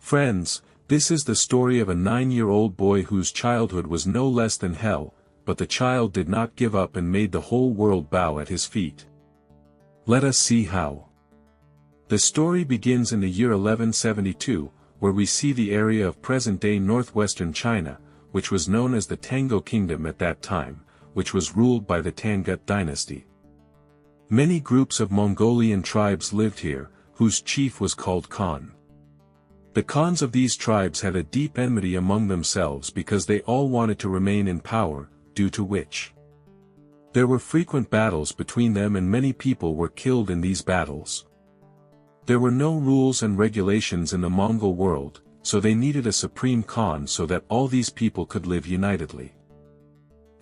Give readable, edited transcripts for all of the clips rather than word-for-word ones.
Friends, this is the story of a 9-year-old boy whose childhood was no less than hell, but the child did not give up and made the whole world bow at his feet. Let us see how. The story begins in the year 1172, where we see the area of present-day northwestern China, which was known as the Tango Kingdom at that time, which was ruled by the Tangut dynasty. Many groups of Mongolian tribes lived here, whose chief was called Khan. The Khans of these tribes had a deep enmity among themselves because they all wanted to remain in power, due to which there were frequent battles between them and many people were killed in these battles. There were no rules and regulations in the Mongol world, so they needed a supreme Khan so that all these people could live unitedly.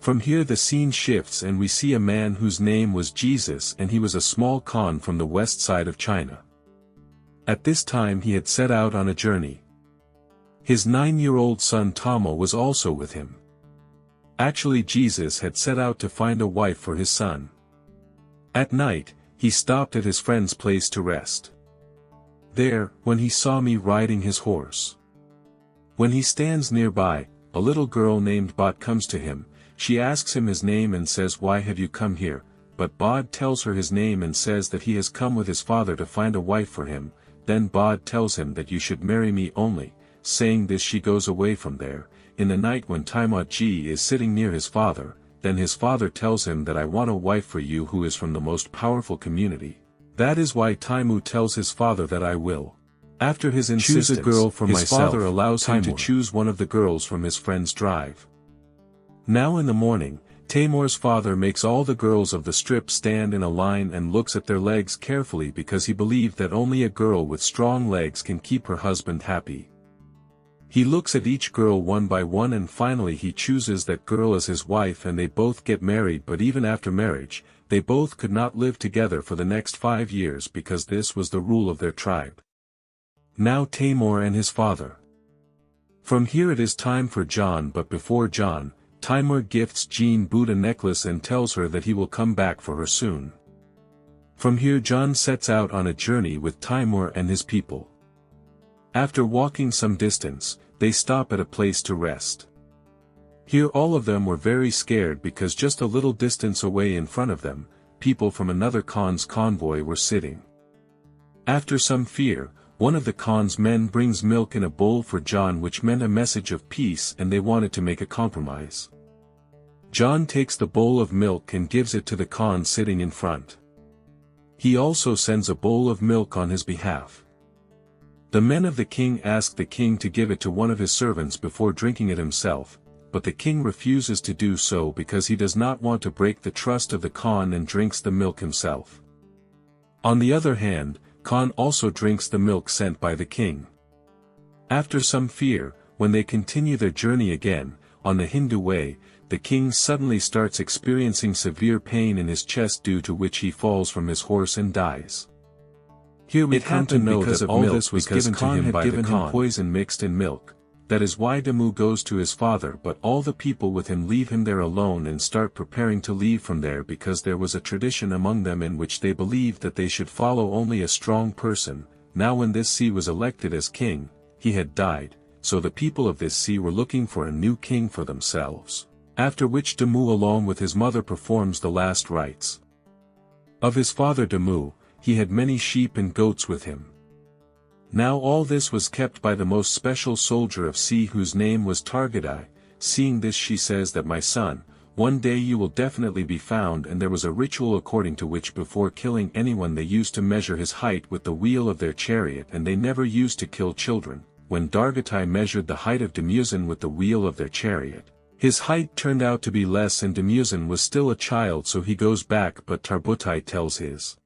From here the scene shifts and we see a man whose name was Jesus, and he was a small Khan from the west side of China. At this time he had set out on a journey. His 9-year-old son Tamo was also with him. Actually, Jesus had set out to find a wife for his son. At night, he stopped at his friend's place to rest. There, when he saw me riding his horse. When he stands nearby, a little girl named Bot comes to him. She asks him his name and says, "Why have you come here?" But Bod tells her his name and says that he has come with his father to find a wife for him. Then Bod tells him that you should marry me only. Saying this, she goes away from there. In the night when Temudjin is sitting near his father, then his father tells him that I want a wife for you who is from the most powerful community. That is why Taimu tells his father that I will. After his insistence, choose a girl for his father allows him to choose one of the girls from his friend's drive. Now in the morning, Timur's father makes all the girls of the strip stand in a line and looks at their legs carefully because he believed that only a girl with strong legs can keep her husband happy. He looks at each girl one by one and finally he chooses that girl as his wife and they both get married, but even after marriage, they both could not live together for the next 5 years because this was the rule of their tribe. Now Timur and his father. From here it is time for John, but before John, Timur gifts Jean Boot a necklace and tells her that he will come back for her soon. From here John sets out on a journey with Timur and his people. After walking some distance, they stop at a place to rest. Here all of them were very scared because just a little distance away in front of them, people from another Khan's convoy were sitting. After some fear, one of the Khan's men brings milk in a bowl for John, which meant a message of peace, and they wanted to make a compromise. John takes the bowl of milk and gives it to the Khan sitting in front. He also sends a bowl of milk on his behalf. The men of the king ask the king to give it to one of his servants before drinking it himself, but the king refuses to do so because he does not want to break the trust of the Khan and drinks the milk himself. On the other hand, Khan also drinks the milk sent by the king. After some fear, when they continue their journey again, on the Hindu way, the king suddenly starts experiencing severe pain in his chest, due to which he falls from his horse and dies. Here we come to know that all this was given to him by the Khan, poison mixed in milk. That is why Damu goes to his father, but all the people with him leave him there alone and start preparing to leave from there because there was a tradition among them in which they believed that they should follow only a strong person. Now when this sea was elected as king, he had died, so the people of this sea were looking for a new king for themselves. After which Damu along with his mother performs the last rites. Of his father Damu, he had many sheep and goats with him. Now all this was kept by the most special soldier of sea whose name was Targutai. Seeing this she says that my son, one day you will definitely be found, and there was a ritual according to which before killing anyone they used to measure his height with the wheel of their chariot, and they never used to kill children. When Targutai measured the height of Temudjin with the wheel of their chariot, his height turned out to be less and Temudjin was still a child, so he goes back, but Targutai tells his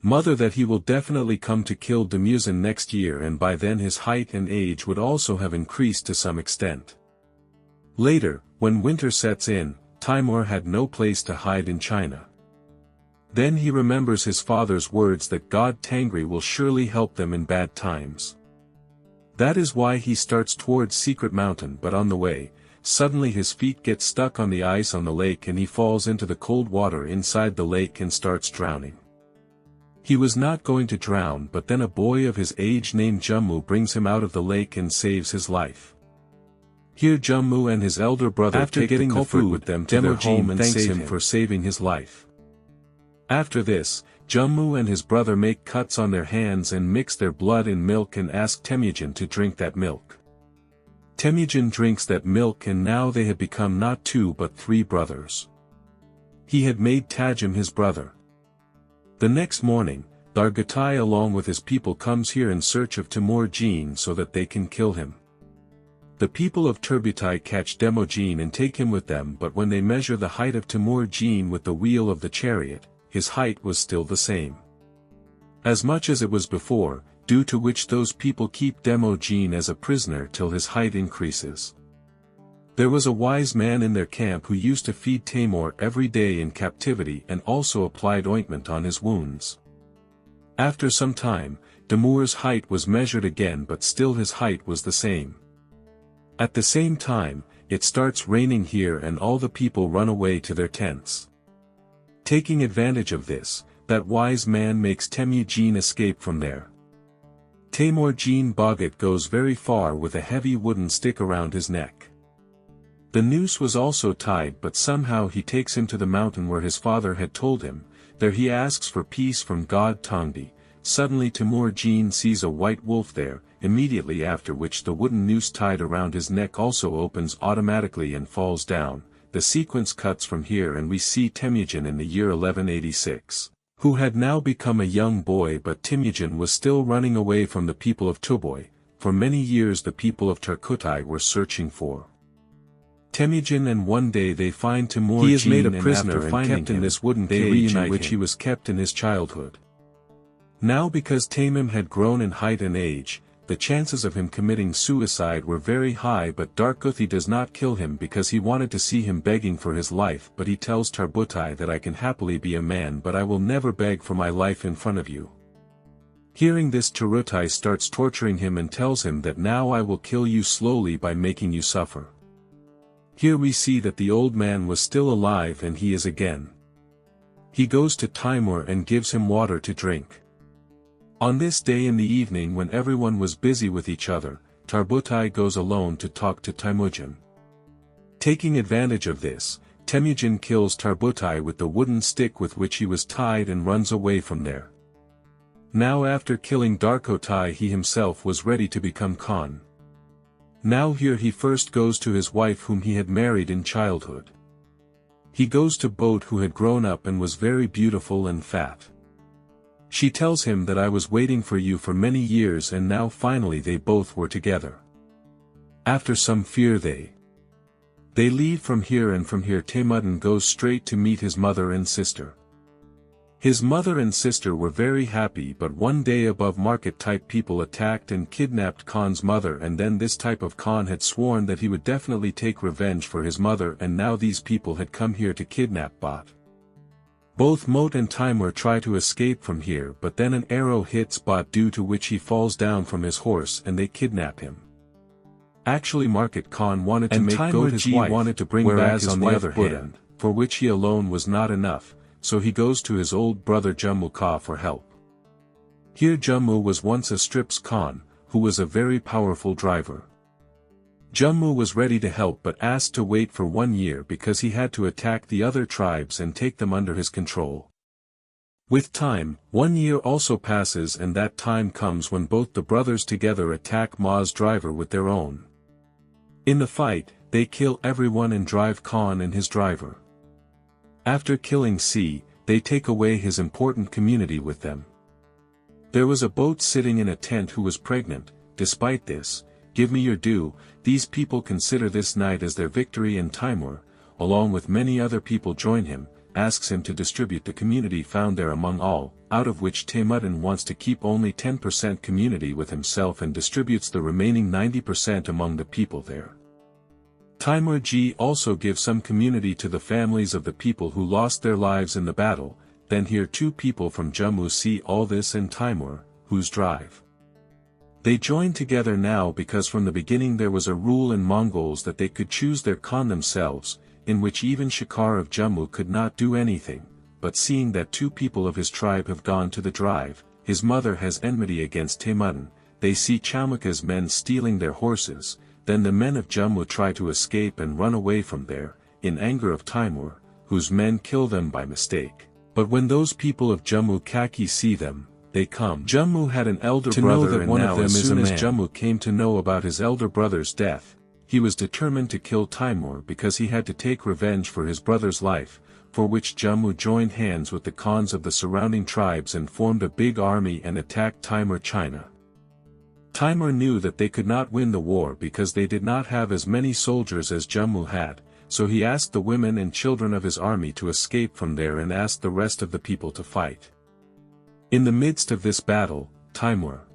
mother that he will definitely come to kill Temudjin next year, and by then his height and age would also have increased to some extent. Later, when winter sets in, Timur had no place to hide in China. Then he remembers his father's words that God Tangri will surely help them in bad times. That is why he starts towards Secret Mountain, but on the way, suddenly his feet get stuck on the ice on the lake and he falls into the cold water inside the lake and starts drowning. He was not going to drown, but then a boy of his age named Jummu brings him out of the lake and saves his life. Here Jummu and his elder brother, after getting the food with them to their home, and thanks him for saving his life. After this, Jummu and his brother make cuts on their hands and mix their blood in milk and ask Temujin to drink that milk. Temujin drinks that milk, and now they had become not 2 but 3 brothers. He had made Tajim his brother. The next morning, Targutai along with his people comes here in search of Temujin so that they can kill him. The people of Targutai catch Temujin and take him with them, but when they measure the height of Temujin with the wheel of the chariot, his height was still the same as much as it was before, due to which those people keep Temujin as a prisoner till his height increases. There was a wise man in their camp who used to feed Timur every day in captivity and also applied ointment on his wounds. After some time, Timur's height was measured again, but still his height was the same. At the same time, it starts raining here and all the people run away to their tents. Taking advantage of this, that wise man makes Temujin escape from there. Temujin Bogat goes very far with a heavy wooden stick around his neck. The noose was also tied, but somehow he takes him to the mountain where his father had told him. There he asks for peace from God Tongdi. Suddenly Temujin sees a white wolf there, immediately after which the wooden noose tied around his neck also opens automatically and falls down. The sequence cuts from here and we see Temujin in the year 1186, who had now become a young boy, but Temujin was still running away from the people of Tuboy. For many years the people of Targutai were searching for Temujin, and one day they find Temujin. He is made a prisoner and kept in this wooden cage in which he was kept in his childhood. Now because Temujin had grown in height and age, the chances of him committing suicide were very high, but Targutai does not kill him because he wanted to see him begging for his life, but he tells Targutai that I can happily be a man, but I will never beg for my life in front of you. Hearing this, Targutai starts torturing him and tells him that now I will kill you slowly by making you suffer. Here we see that the old man was still alive and he is again. He goes to Timur and gives him water to drink. On this day in the evening, when everyone was busy with each other, Targutai goes alone to talk to Temujin. Taking advantage of this, Temujin kills Targutai with the wooden stick with which he was tied and runs away from there. Now after killing Targutai, he himself was ready to become Khan. Now here he first goes to his wife whom he had married in childhood. He goes to Börte, who had grown up and was very beautiful and fat. She tells him that I was waiting for you for many years, and now finally they both were together. After some fear they leave from here, and from here Temujin goes straight to meet his mother and sister. His mother and sister were very happy, but one day above market type people attacked and kidnapped Khan's mother, and then this type of Khan had sworn that he would definitely take revenge for his mother, and now these people had come here to kidnap Bot. Both Moat and Timur try to escape from here, but then an arrow hits Bot, due to which he falls down from his horse and they kidnap him. Actually Market Khan wanted to make Goat his wife, wanted to bring back his on the other hand, for which he alone was not enough. So he goes to his old brother Jamukha for help. Here Jummu was once a strips Khan, who was a very powerful driver. Jummu was ready to help but asked to wait for 1 year because he had to attack the other tribes and take them under his control. With time, 1 year also passes, and that time comes when both the brothers together attack Ma's driver with their own. In the fight, they kill everyone and drive Khan and his driver. After killing C, they take away his important community with them. There was a boat sitting in a tent who was pregnant. Despite this, give me your due, these people consider this night as their victory, and Timur, along with many other people join him, asks him to distribute the community found there among all, out of which Temujin wants to keep only 10% community with himself and distributes the remaining 90% among the people there. Temujin also gives some community to the families of the people who lost their lives in the battle. Then here 2 people from Jummu see all this, and Timur, whose drive. They join together now because from the beginning there was a rule in Mongols that they could choose their Khan themselves, in which even Shakar of Jummu could not do anything, but seeing that 2 people of his tribe have gone to the drive, his mother has enmity against Temudjin. They see Jamukha's men stealing their horses, then the men of Jammu try to escape and run away from there, in anger of Timur, whose men kill them by mistake. But when those people of Jammu Kaki see them, they come. Jammu had an elder brother, and now as soon as Jammu came to know about his elder brother's death, he was determined to kill Timur because he had to take revenge for his brother's life, for which Jammu joined hands with the Khans of the surrounding tribes and formed a big army and attacked Timur China. Timur knew that they could not win the war because they did not have as many soldiers as Jammu had, so he asked the women and children of his army to escape from there and asked the rest of the people to fight. In the midst of this battle, Timur.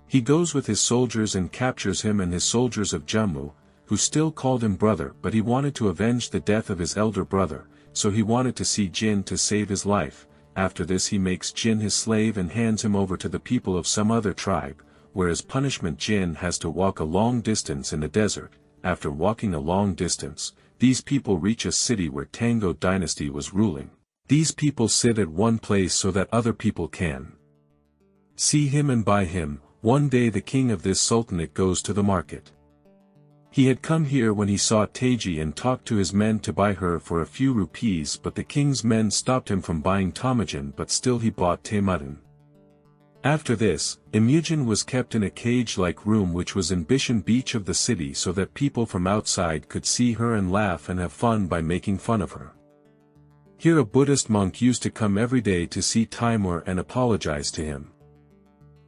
He goes with his soldiers and captures him and his soldiers of Jammu, who still called him brother, but he wanted to avenge the death of his elder brother, so he wanted to see Jin to save his life. After this he makes Jin his slave and hands him over to the people of some other tribe, where as punishment Jin has to walk a long distance in the desert. After walking a long distance, these people reach a city where Tango dynasty was ruling. These people sit at one place so that other people can see him and buy him. One day the king of this sultanate goes to the market. He had come here when he saw Taiji and talked to his men to buy her for a few rupees, but the king's men stopped him from buying Temudjin, but still he bought Temudjin. After this, Temudjin was kept in a cage-like room which was in Bishan beach of the city so that people from outside could see her and laugh and have fun by making fun of her. Here a Buddhist monk used to come every day to see Timur and apologize to him.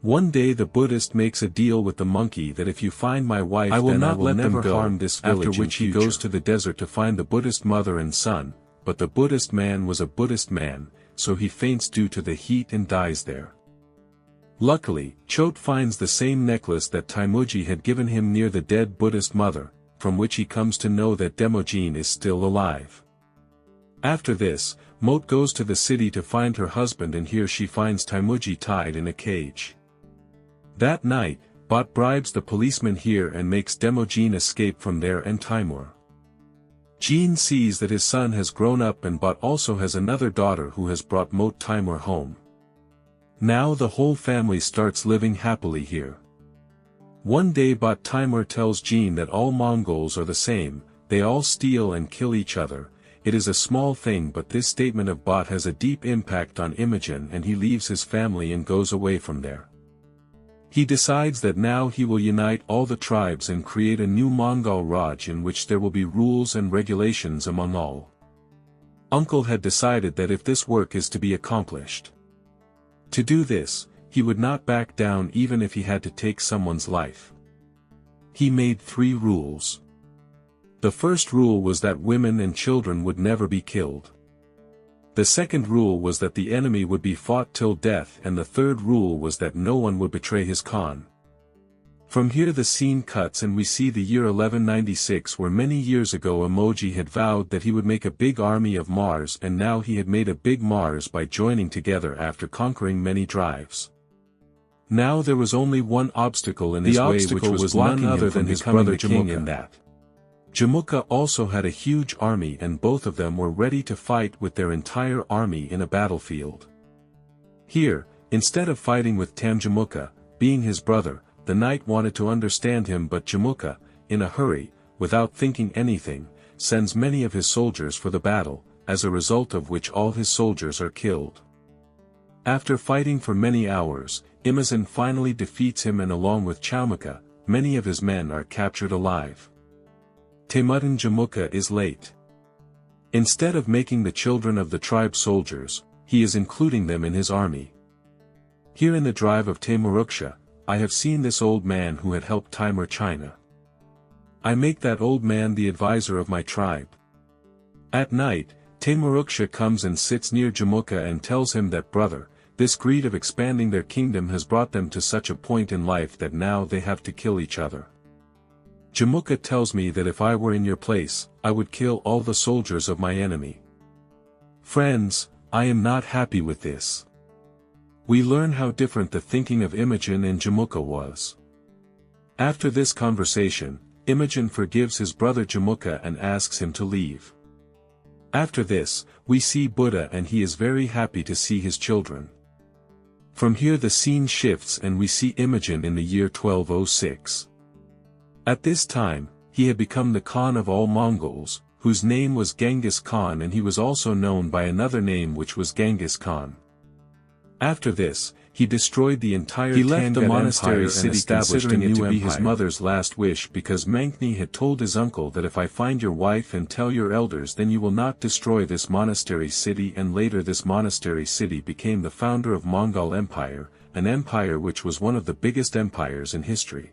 One day the Buddhist makes a deal with the monkey that if you find my wife I will not let them harm this village. After which he goes to the desert to find the Buddhist mother and son, but the Buddhist man was a Buddhist man, so he faints due to the heat and dies there. Luckily, Chot finds the same necklace that Temudjin had given him near the dead Buddhist mother, from which he comes to know that Temudjin is still alive. After this, Mot goes to the city to find her husband, and here she finds Temudjin tied in a cage. That night, Bot bribes the policeman here and makes Temudjin escape from there and Timur. Jin sees that his son has grown up and Bot also has another daughter who has brought Mot Timur home. Now the whole family starts living happily here. One day Bot Timur tells Jin that all Mongols are the same, they all steal and kill each other. It is a small thing, but this statement of Bot has a deep impact on Imogen, and he leaves his family and goes away from there. He decides that now he will unite all the tribes and create a new Mongol Raj in which there will be rules and regulations among all. Uncle had decided that if this work is to be accomplished, to do this, he would not back down even if he had to take someone's life. He made 3 rules. The first rule was that women and children would never be killed. The second rule was that the enemy would be fought till death, and the third rule was that no one would betray his Khan. From here the scene cuts and we see the year 1196, where many years ago Emoji had vowed that he would make a big army of Mars, and now he had made a big Mars by joining together after conquering many drives. Now there was only one obstacle in his way, which was none other than his brother king in that. Jamukha also had a huge army, and both of them were ready to fight with their entire army in a battlefield. Here, instead of fighting with Jamukha, being his brother, the knight wanted to understand him, but Jamukha, in a hurry, without thinking anything, sends many of his soldiers for the battle, as a result of which all his soldiers are killed. After fighting for many hours, Imogen finally defeats him, and along with Jamukha, many of his men are captured alive. Temudjin Jamukha is late. Instead of making the children of the tribe soldiers, he is including them in his army. Here in the drive of Temuruksha, I have seen this old man who had helped Timur China. I make that old man the advisor of my tribe. At night, Temuruksha comes and sits near Jamukha and tells him that brother, this greed of expanding their kingdom has brought them to such a point in life that now they have to kill each other. Jamukha tells me that if I were in your place, I would kill all the soldiers of my enemy. Friends, I am not happy with this. We learn how different the thinking of Imogen and Jamukha was. After this conversation, Imogen forgives his brother Jamukha and asks him to leave. After this, we see Buddha and he is very happy to see his children. From here the scene shifts and we see Imogen in the year 1206. At this time, he had become the Khan of all Mongols, whose name was Genghis Khan, and he was also known by another name which was Genghis Khan. After this, he destroyed the entire He left the monastery city, considering it to be his mother's last wish, because Melnik had told his uncle that if I find your wife and tell your elders, then you will not destroy this monastery city. And later this monastery city became the founder of Mongol Empire, an empire which was one of the biggest empires in history.